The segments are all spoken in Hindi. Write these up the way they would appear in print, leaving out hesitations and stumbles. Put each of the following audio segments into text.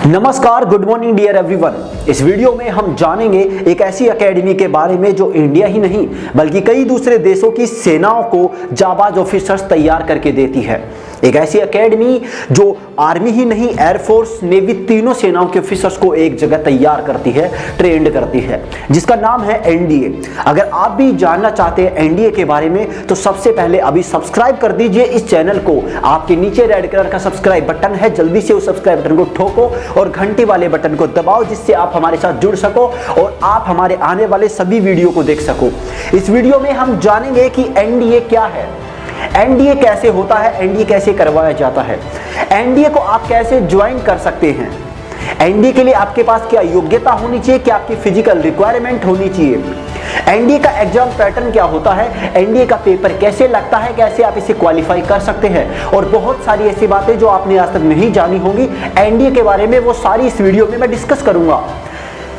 नमस्कार, गुड मॉर्निंग डियर एवरीवन। इस वीडियो में हम जानेंगे एक ऐसी एकेडमी के बारे में जो इंडिया ही नहीं बल्कि कई दूसरे देशों की सेनाओं को जाबाज ऑफिसर्स तैयार करके देती है। एक ऐसी एकेडमी जो आर्मी ही नहीं, एयरफोर्स, नेवी, तीनों सेनाओं के ऑफिसर्स को एक जगह तैयार करती है, ट्रेंड करती है, जिसका नाम है एनडीए। अगर आप भी जानना चाहते हैं एनडीए के बारे में तो सबसे पहले अभी सब्सक्राइब कर दीजिए इस चैनल को। आपके नीचे रेड कलर का सब्सक्राइब बटन है, जल्दी से उस सब्सक्राइब बटन को ठोको और घंटी वाले बटन को दबाओ, जिससे आप हमारे साथ जुड़ सको और आप हमारे आने वाले सभी वीडियो को देख सको। इस वीडियो में हम जानेंगे कि एनडीए क्या है, एनडीए कैसे होता है, एनडीए कैसे करवाया जाता है, एनडीए को आप कैसे ज्वाइन कर सकते हैं, एनडीए के लिए आपके पास क्या योग्यता होनी चाहिए, क्या आपकी फिजिकल रिक्वायरमेंट होनी चाहिए, एनडीए का एग्जाम पैटर्न क्या होता है, एनडीए का पेपर कैसे लगता है, कैसे आप इसे क्वालिफाई कर सकते हैं और बहुत सारी ऐसी बातें जो आपने आज तक नहीं जानी होंगी एनडीए के बारे में, वो सारी इस वीडियो में मैं डिस्कस करूंगा।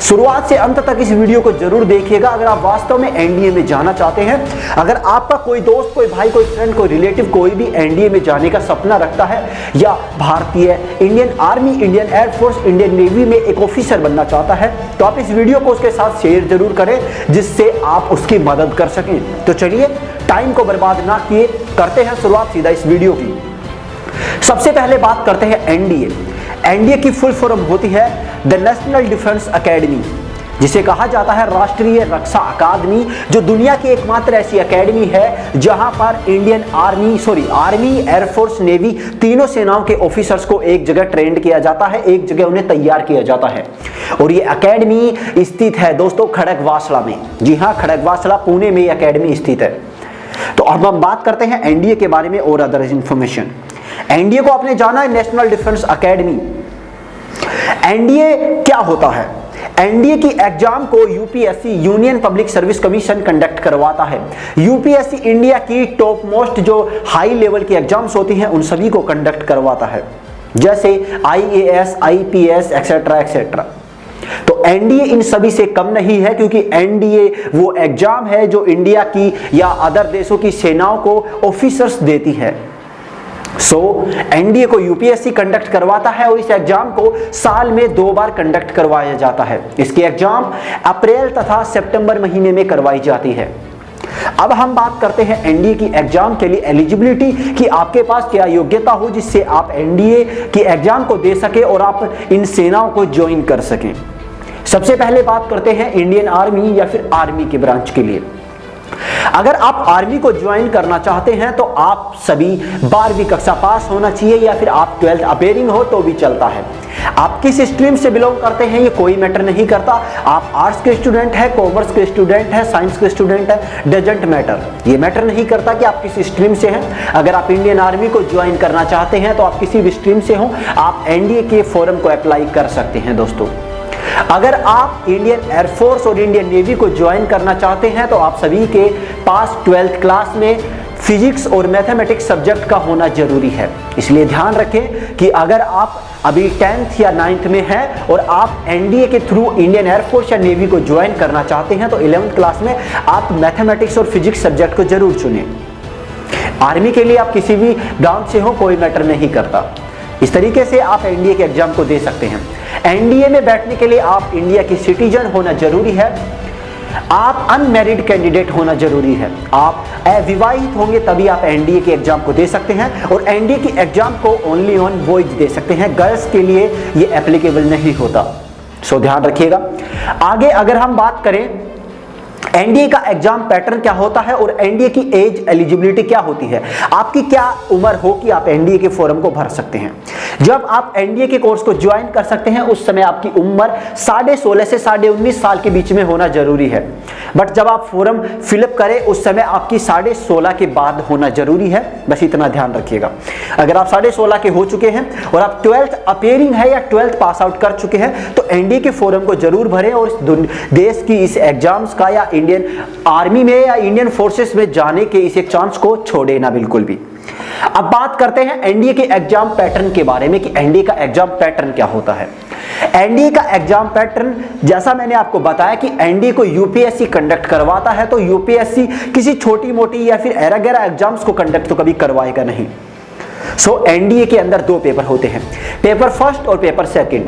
शुरुआत से अंत तक इस वीडियो को जरूर देखिएगा अगर आप वास्तव में एनडीए में जाना चाहते हैं। अगर आपका कोई दोस्त, कोई भाई, कोई फ्रेंड, कोई रिलेटिव कोई भी एनडीए में जाने का सपना रखता है या भारतीय Indian army, Indian air force, Indian navy में एक ऑफिसर बनना चाहता है तो आप इस वीडियो को उसके साथ शेयर जरूर करें, जिससे आप उसकी मदद कर सकें। तो चलिए टाइम को बर्बाद ना किए करते हैं शुरुआत सीधा इस वीडियो की। सबसे पहले बात करते हैं एनडीए। एनडीए की फुल फॉर्म होती है द नेशनल डिफेंस एकेडमी, जिसे कहा जाता है राष्ट्रीय रक्षा अकादमी, जो दुनिया की एकमात्र ऐसी एकेडमी है जहां पर इंडियन आर्मी, एयरफोर्स, नेवी, तीनों सेनाओं के ऑफिसर्स को एक जगह ट्रेंड किया जाता है, एक जगह उन्हें तैयार किया जाता है। और ये एकेडमी स्थित है दोस्तों खड़गवासला में। जी हाँ, खड़गवासला पुणे में ये एकेडमी स्थित है। तो अब हम बात करते हैं एनडीए के बारे में और अदर इंफॉर्मेशन। एनडीए को आपने जाना है, नेशनल डिफेंस एकेडमी। एनडीए क्या होता है? एनडीए की एग्जाम को UPSC, union public service commission conduct करवाता है। यूपीएससी इंडिया की टॉप मोस्ट जो हाई लेवल की एग्जाम्स होती हैं उन सभी को कंडक्ट करवाता है, जैसे आईएएस, आईपीएस एक्सेट्रा एक्सेट्रा। तो एनडीए इन सभी से कम नहीं है, क्योंकि एनडीए वो एग्जाम है जो इंडिया की या अदर देशों की सेनाओं को ऑफिसर्स देती है। एनडीए को यूपीएससी कंडक्ट करवाता है और इस एग्जाम को साल में 2 बार कंडक्ट करवाया जाता है। इसकी एग्जाम अप्रैल तथा सितंबर महीने में करवाई जाती है। अब हम बात करते हैं एनडीए की एग्जाम के लिए एलिजिबिलिटी, कि आपके पास क्या योग्यता हो जिससे आप एनडीए की एग्जाम को दे सके और आप इन सेनाओं को ज्वाइन कर सकें। सबसे पहले बात करते हैं इंडियन आर्मी या फिर आर्मी के ब्रांच के लिए। अगर आप आर्मी को ज्वाइन करना चाहते हैं तो आप सभी 12वीं कक्षा पास होना चाहिए या फिर आप 12th अपेयरिंग हो तो भी चलता है। आप किस स्ट्रीम से बिलोंग करते हैं ये कोई मैटर नहीं करता। आप आर्ट्स के स्टूडेंट है, कॉमर्स के स्टूडेंट है, साइंस के स्टूडेंट है, डजंट मैटर। ये मैटर नहीं करता कि आप किस स्ट्रीम से हैं। अगर आप इंडियन आर्मी को ज्वाइन करना चाहते हैं तो आप किसी भी स्ट्रीम से हो, आप एनडीए के फॉर्म को अप्लाई कर सकते हैं दोस्तों। अगर आप इंडियन एयरफोर्स और इंडियन नेवी को ज्वाइन करना चाहते हैं तो आप सभी के पास 12th क्लास में फिजिक्स और मैथमेटिक्स सब्जेक्ट का होना जरूरी है। इसलिए ध्यान रखें कि अगर आप अभी 10th या 9th में हैं और आप एनडीए के थ्रू इंडियन एयरफोर्स या नेवी को ज्वाइन करना चाहते हैं तो 11th क्लास में आप मैथमेटिक्स और फिजिक्स सब्जेक्ट को जरूर चुनें। आर्मी के लिए आप किसी भी ब्रांच से हो कोई मैटर नहीं करता। इस तरीके से आप एनडीए के एग्जाम को दे सकते हैं। एनडीए में बैठने के लिए आप इंडिया की सिटीजन होना जरूरी है, आप अनमैरिड कैंडिडेट होना जरूरी है, आप अविवाहित होंगे तभी आप एनडीए के एग्जाम को दे सकते हैं और एनडीए की एग्जाम को ओनली ऑन बॉयज दे सकते हैं, गर्ल्स के लिए ये एप्लीकेबल नहीं होता। सो ध्यान रखिएगा। आगे अगर हम बात करें एनडीए का एग्जाम पैटर्न क्या होता है और एनडीए की एज एलिजिबिलिटी क्या होती है, आपकी क्या उम्र हो कि आप एनडीए के फॉर्म को भर सकते हैं। जब आप एनडीए के कोर्स को ज्वाइन कर सकते हैं उस समय आपकी उम्र 16.5 से 19.5 साल के बीच में होना जरूरी है। बट जब आप फॉर्म फिलअप करें उस समय आपकी 16.5 के बाद होना जरूरी है, बस इतना ध्यान रखिएगा। अगर आप 16.5 के हो चुके हैं और आप 12th अपेयरिंग है या 12th पास आउट कर चुके हैं तो एनडीए के फॉर्म को जरूर भरें और इस देश की इस एग्जाम्स का या इंडियन आर्मी में या इंडियन फोर्सेस में जाने के इस एक चांस को छोड़े ना बिल्कुल भी। अब बात करते हैं एनडीए के एग्जाम पैटर्न के बारे में कि एनडीए का एग्जाम पैटर्न क्या होता है। एनडीए का एग्जाम पैटर्न जैसा मैंने आपको बताया कि एनडीए को यूपीएससी कंडक्ट करवाता है, तो यूपीएससी किसी छोटी मोटी या फिर एरा एग्जाम्स को कंडक्ट तो कभी करवाएगा नहीं। एनडीए के अंदर 2 पेपर होते हैं, पेपर फर्स्ट और पेपर सेकंड।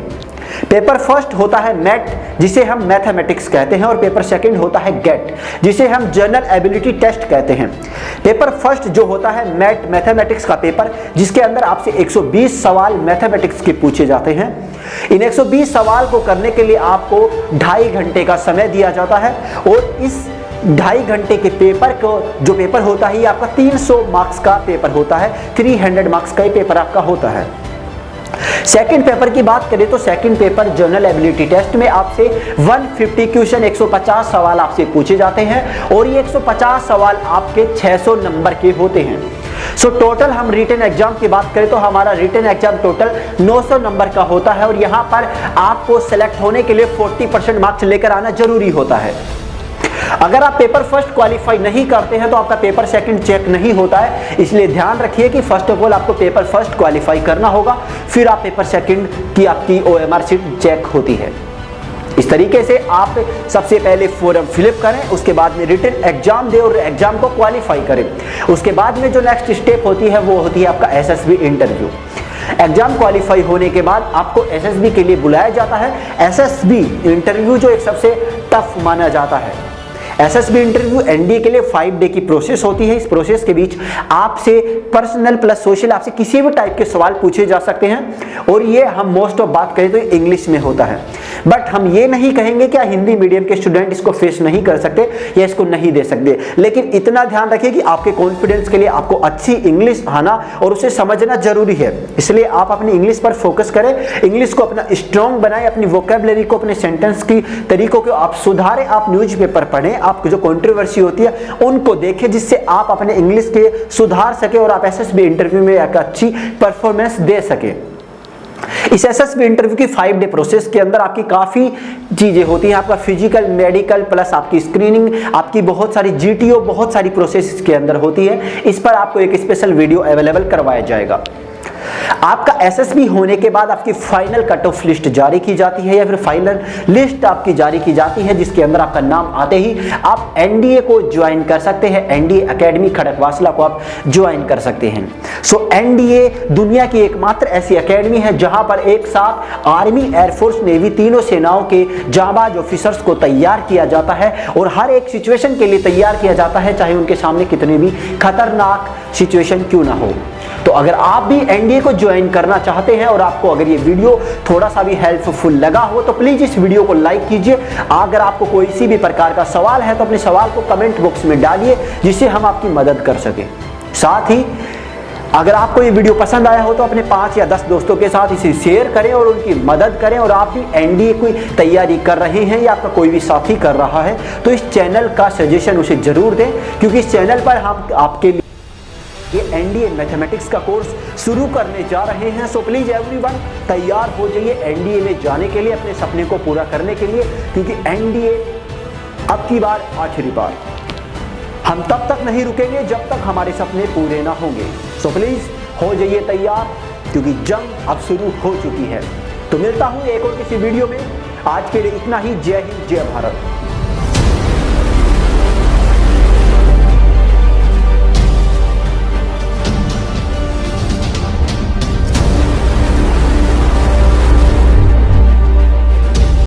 पेपर फर्स्ट होता है मैट, जिसे हम मैथमेटिक्स कहते हैं, और पेपर सेकंड होता है गेट, जिसे हम जनरल एबिलिटी टेस्ट कहते हैं। पेपर फर्स्ट जो होता है मैट मैथमेटिक्स का पेपर, जिसके अंदर आपसे 120 सवाल मैथमेटिक्स के पूछे जाते हैं। इन 120 सवाल को करने के लिए आपको 2.5 घंटे का समय दिया जाता है, और इस 2.5 घंटे के पेपर को जो पेपर होता है ये आपका 300 मार्क्स का पेपर होता है, 300 मार्क्स का ये पेपर आपका होता है। सेकंड पेपर की बात करें तो second paper general ability test में आपसे 150 क्वेश्चन 150 सवाल आपसे पूछे जाते हैं, और ये 150 सवाल आपके 600 नंबर के होते हैं। सो टोटल हम रिटन एग्जाम की बात करें तो हमारा रिटन एग्जाम टोटल 900 नंबर का होता है, और यहाँ पर आपको सेलेक्ट होने के लिए 40% मार्क्स लेकर आना जरूरी होता है। अगर आप पेपर फर्स्ट क्वालिफाई नहीं करते हैं तो आपका पेपर सेकंड चेक नहीं होता है, इसलिए ध्यान रखिए कि फर्स्ट ऑफ ऑल आपको पेपर फर्स्ट क्वालिफाई करना होगा, फिर आप पेपर सेकंड की आपकी OMR शीट चेक होती है। इस तरीके से आप सबसे पहले फॉर्म फिलअप करें, उसके बाद में रिटन एग्जाम दें और एग्जाम को क्वालिफाई करें। उसके बाद में जो नेक्स्ट स्टेप होती है वो होती है आपका SSB इंटरव्यू। एग्जाम क्वालिफाई होने के बाद आपको SSB के लिए बुलाया जाता है। SSB इंटरव्यू जो एक सबसे टफ माना जाता है। SSB इंटरव्यू NDA के लिए 5 डे की प्रोसेस होती है। इस प्रोसेस के बीच आपसे पर्सनल प्लस सोशल आपसे किसी भी टाइप के सवाल पूछे जा सकते हैं, और ये हम मोस्ट ऑफ बात करें तो इंग्लिश में होता है। बट हम ये नहीं कहेंगे कि हिंदी मीडियम के स्टूडेंट इसको फेस नहीं कर सकते या इसको नहीं दे सकते, लेकिन इतना ध्यान रखिए कि आपके कॉन्फिडेंस के लिए आपको अच्छी इंग्लिश आना और उसे समझना जरूरी है। इसलिए आप अपनी इंग्लिश पर फोकस करें, इंग्लिश को अपना स्ट्रॉन्ग बनाएं, अपनी वोकैबुलरी को, अपने सेंटेंस की तरीकों को आप सुधारें, आप न्यूज़पेपर पढ़ें, आपको जो कंट्रोवर्सी होती है उनको देखें, जिससे आप अपने इंग्लिश के सुधार सके और आप SSB इंटरव्यू में एक अच्छी परफॉर्मेंस दे सके। इस SSB इंटरव्यू की 5 डे प्रोसेस के अंदर आपकी काफी चीजें होती हैं। आपका फिजिकल, मेडिकल प्लस आपकी स्क्रीनिंग, आपकी बहुत सारी GTO, बहुत सारी प्रोसेस इसके अंदर होती है। इस पर आपको एक स्पेशल वीडियो अवेलेबल करवाया जाएगा। आपका SSB होने के बाद आपकी फाइनल कट ऑफ लिस्ट जारी की जाती है, या फिर फाइनल लिस्ट आपकी जारी की जाती है, जिसके अंदर आपका नाम आते ही आप NDA को ज्वाइन कर सकते हैं। NDA एकेडमी खड़कवासला को आप ज्वाइन कर सकते हैं। सो NDA दुनिया की एकमात्र ऐसी एकेडमी है जहां पर एक साथ आर्मी, एयरफोर्स, नेवी तीनों सेनाओं के जाबाज ऑफिसर्स को तैयार किया जाता है, और हर एक सिचुएशन के लिए तैयार किया जाता है, चाहे उनके सामने कितने भी खतरनाक सिचुएशन क्यों ना हो। तो अगर आप भी NDA को ज्वाइन करना चाहते हैं और आपको अगर ये वीडियो थोड़ा सा भी हेल्पफुल लगा हो तो प्लीज इस वीडियो को लाइक कीजिए। अगर आपको कोई सी भी प्रकार का सवाल है तो अपने सवाल को कमेंट बॉक्स में डालिए, जिससे हम आपकी मदद कर सकें। साथ ही अगर आपको ये वीडियो पसंद आया हो तो अपने 5 या 10 दोस्तों के साथ इसे शेयर करें और उनकी मदद करें। और आप भी NDA की तैयारी कर रहे हैं या आपका कोई भी साथी कर रहा है तो इस चैनल का सजेशन उसे जरूर दें, क्योंकि इस चैनल पर हम आपके लिए ये NDA मैथमेटिक्स का कोर्स शुरू करने जा रहे हैं। सो प्लीज एवरीवन तैयार हो जाइए NDA में जाने के लिए, अपने सपने को पूरा करने के लिए, क्योंकि NDA अब की बार आखिरी बार। हम तब तक नहीं रुकेंगे जब तक हमारे सपने पूरे ना होंगे। सो प्लीज हो जाइए तैयार, क्योंकि जंग अब शुरू हो चुकी है। तो मिलता हूं एक और किसी वीडियो में। आज के लिए इतना ही। जय हिंद, जय भारत।